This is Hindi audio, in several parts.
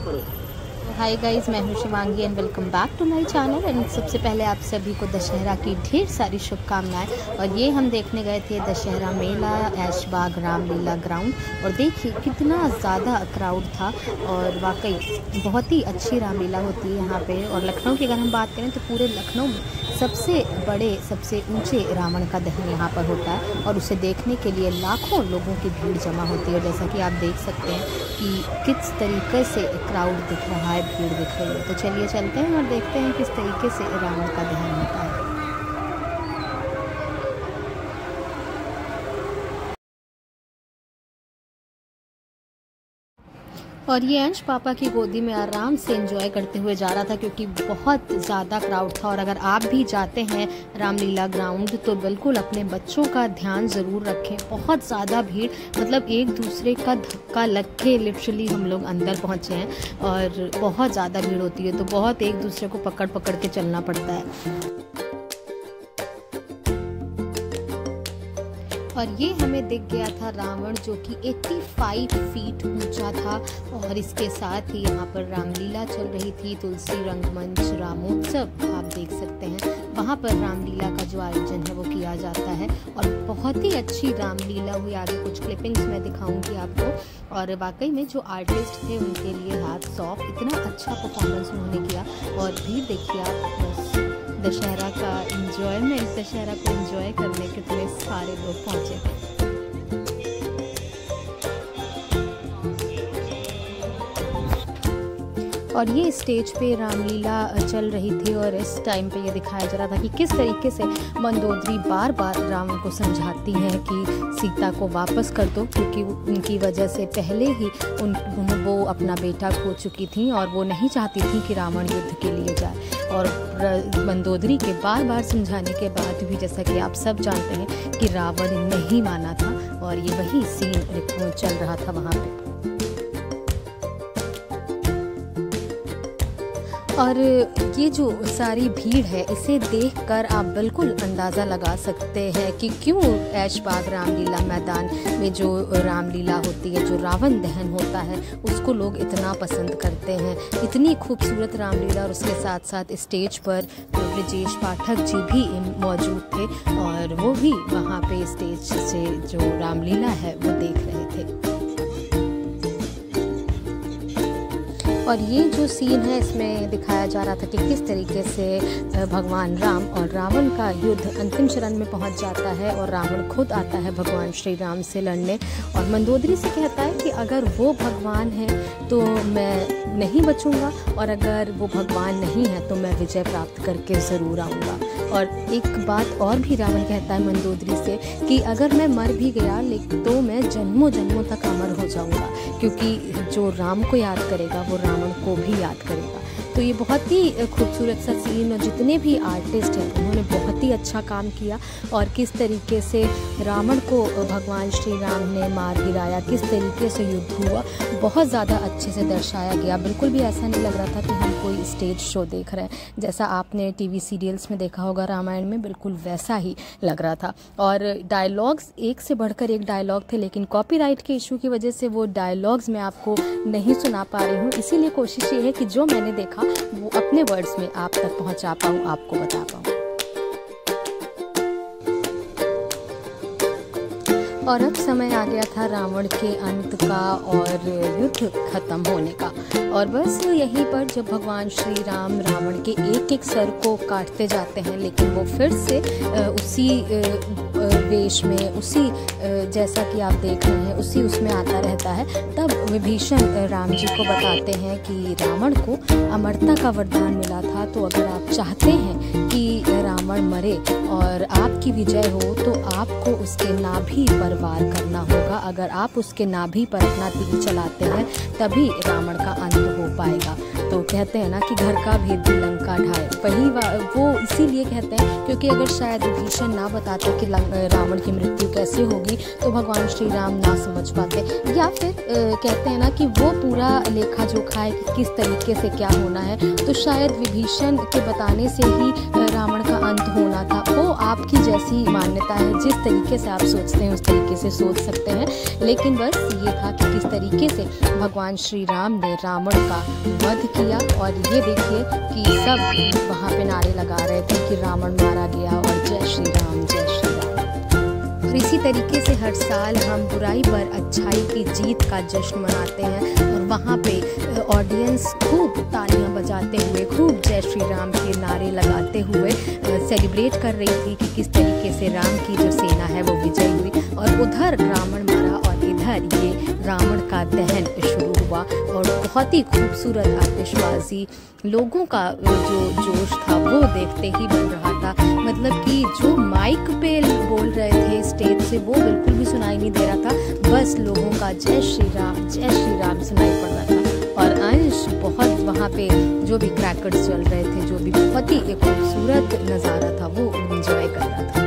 हाय गाइस, मैं हूं Shivangi and welcome back to my channel. And सबसे पहले आप सभी को दशहरा की ढेर सारी शुभकामनाएं। और ये हम देखने गए थे दशहरा मेला ऐशबाग रामलीला ग्राउंड, और देखिए कितना ज़्यादा क्राउड था। और वाकई बहुत ही अच्छी रामलीला होती है यहाँ पे। और लखनऊ की अगर हम बात करें तो पूरे लखनऊ में सबसे बड़े सबसे ऊँचे रावण का दहन यहाँ पर होता है, और उसे देखने के लिए लाखों लोगों की भीड़ जमा होती है। जैसा कि आप देख सकते हैं कि किस तरीके से क्राउड दिख रहा है, भीड़ दिख रही है। तो चलिए चलते हैं और देखते हैं किस तरीके से रावण का दहन होता है। और ये अंश पापा की गोदी में आराम से एंजॉय करते हुए जा रहा था, क्योंकि बहुत ज़्यादा क्राउड था। और अगर आप भी जाते हैं रामलीला ग्राउंड तो बिल्कुल अपने बच्चों का ध्यान ज़रूर रखें। बहुत ज़्यादा भीड़, मतलब एक दूसरे का धक्का लग के लिटरली हम लोग अंदर पहुँचे हैं, और बहुत ज़्यादा भीड़ होती है तो बहुत एक दूसरे को पकड़ पकड़ के चलना पड़ता है। और ये हमें दिख गया था रावण, जो कि 85 फीट ऊंचा था। और इसके साथ ही यहाँ पर रामलीला चल रही थी, तुलसी रंगमंच रामोत्सव आप देख सकते हैं। वहाँ पर रामलीला का जो आयोजन है वो किया जाता है, और बहुत ही अच्छी रामलीला हुई। आगे कुछ क्लिपिंग्स मैं दिखाऊंगी आपको। और वाकई में जो आर्टिस्ट थे उनके लिए हैट्स ऑफ, इतना अच्छा परफॉर्मेंस उन्होंने किया। और भी देखिए आप, दशहरा का एंजॉयमेंट, दशहरा को एंजॉय करने कितने सारे लोग पहुंचे थे। और ये स्टेज पे रामलीला चल रही थी, और इस टाइम पे ये दिखाया जा रहा था कि किस तरीके से मंदोदरी बार बार रावण को समझाती हैं कि सीता को वापस कर दो, क्योंकि उनकी वजह से पहले ही वो अपना बेटा खो चुकी थी, और वो नहीं चाहती थी कि रावण युद्ध के लिए जाए। और मंदोदरी के बार बार समझाने के बाद भी, जैसा कि आप सब जानते हैं, कि रावण नहीं माना था। और ये वही सीन चल रहा था वहाँ पे। और ये जो सारी भीड़ है, इसे देखकर आप बिल्कुल अंदाज़ा लगा सकते हैं कि क्यों ऐशबाग रामलीला मैदान में जो रामलीला होती है, जो रावण दहन होता है, उसको लोग इतना पसंद करते हैं। इतनी खूबसूरत रामलीला, और उसके साथ साथ स्टेज पर ब्रजेश पाठक जी भी मौजूद थे, और वो भी वहाँ पे स्टेज से जो रामलीला है वो देख रहे थे। और ये जो सीन है, इसमें दिखाया जा रहा था कि किस तरीके से भगवान राम और रावण का युद्ध अंतिम चरण में पहुंच जाता है, और रावण खुद आता है भगवान श्री राम से लड़ने। और मंदोदरी से कहता है कि अगर वो भगवान है तो मैं नहीं बचूंगा, और अगर वो भगवान नहीं है तो मैं विजय प्राप्त करके ज़रूर आऊँगा। और एक बात और भी रावण कहता है मंदोदरी से कि अगर मैं मर भी गया लेकिन तो मैं जन्मों जन्मों तक अमर हो जाऊंगा, क्योंकि जो राम को याद करेगा वो रावण को भी याद करेगा। तो ये बहुत ही खूबसूरत सा सीन, और जितने भी आर्टिस्ट हैं उन्होंने बहुत ही अच्छा काम किया। और किस तरीके से रावण को भगवान श्री राम ने मार गिराया, किस तरीके से युद्ध हुआ, बहुत ज़्यादा अच्छे से दर्शाया गया। बिल्कुल भी ऐसा नहीं लग रहा था कि हम कोई स्टेज शो देख रहे हैं। जैसा आपने टीवी सीरियल्स में देखा होगा रामायण में, बिल्कुल वैसा ही लग रहा था। और डायलॉग्स एक से बढ़कर एक डायलॉग थे, लेकिन कॉपीराइट के इशू की वजह से वो डायलॉग्स मैं आपको नहीं सुना पा रही हूँ। इसीलिए कोशिश ये है कि जो मैंने देखा वो अपने वर्ड्स में आप तक पहुंचा पाऊँ, आपको बता पाऊँ। और अब समय आ गया था रावण के अंत का और युद्ध खत्म होने का। और बस यहीं पर जब भगवान श्री राम रावण के एक एक सर को काटते जाते हैं, लेकिन वो फिर से उसी वेश में, उसी जैसा कि आप देख रहे हैं उसी उसमें आता रहता है, तब विभीषण राम जी को बताते हैं कि रावण को अमरता का वरदान मिला था। तो अगर आप चाहते हैं कि रावण मरे और आपकी विजय हो तो आपको उसके नाभि पर वार करना होगा। अगर आप उसके नाभि पर अपना तीर चलाते हैं तभी रावण का अंत हो पाएगा। तो कहते हैं ना कि घर का भेद भी लंका ढाए, वही वो इसीलिए कहते हैं क्योंकि अगर शायद विभीषण ना बताते कि रावण की मृत्यु कैसे होगी तो भगवान श्री राम ना समझ पाते, या फिर कहते हैं ना कि वो पूरा लेखा जोखा है कि किस तरीके से क्या होना है, तो शायद विभीषण के बताने से ही रावण का अंत होना था। वो आपकी जैसी मान्यता है, जिस तरीके से आप सोचते हैं उस तरीके से सोच सकते हैं। लेकिन बस ये था कि किस तरीके से भगवान श्री राम ने रावण का वध किया। और ये देखिए कि सब वहाँ पे नारे लगा रहे थे कि रावण मारा गया और जय श्री राम, जय श्री राम। और इसी तरीके से हर साल हम बुराई पर अच्छाई की जीत का जश्न मनाते हैं और वहाँ पे ऑडियंस खूब तालियां बजाते हुए, खूब जय श्री राम के नारे लगाते हुए सेलिब्रेट कर रही थी कि किस तरीके से राम की जो सेना है वो विजयी हुई। और उधर रावण मारा और इधर ये रावण का दहन शुरू हुआ। और बहुत ही खूबसूरत आतिशबाजी, लोगों का जो जोश था वो देखते ही बन रहा था। मतलब कि जो माइक पे बोल रहे थे स्टेज से वो बिल्कुल भी सुनाई नहीं दे रहा था, बस लोगों का जय श्री राम सुनाई पड़ रहा था। और अंश बहुत वहाँ पे जो भी क्रैकर्स चल रहे थे, जो भी बहुत ही एक खूबसूरत नज़ारा था वो एंजॉय कर रहा था।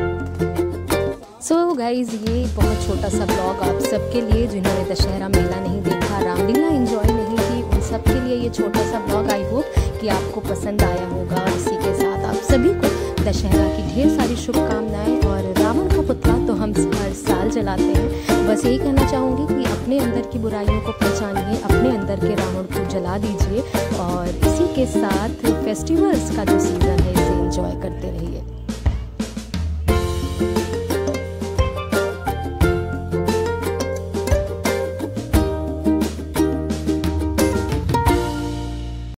सो गाइज, ये बहुत छोटा सा ब्लॉग आप सबके लिए जिन्होंने दशहरा मेला नहीं देखा, रामलीला एंजॉय नहीं की, उन सब के लिए ये छोटा सा ब्लॉग। आई होप कि आपको पसंद आया होगा। और इसी के साथ आप सभी को दशहरा की ढेर सारी शुभकामनाएं। और रावण का पुतला तो हम हर साल जलाते हैं। बस यही कहना चाहूँगी कि अपने अंदर की बुराइयों को पहचानिए, अपने अंदर के रावण को जला दीजिए और इसी के साथ फेस्टिवल्स का जो सीज़न है इसे एंजॉय करते रहिए।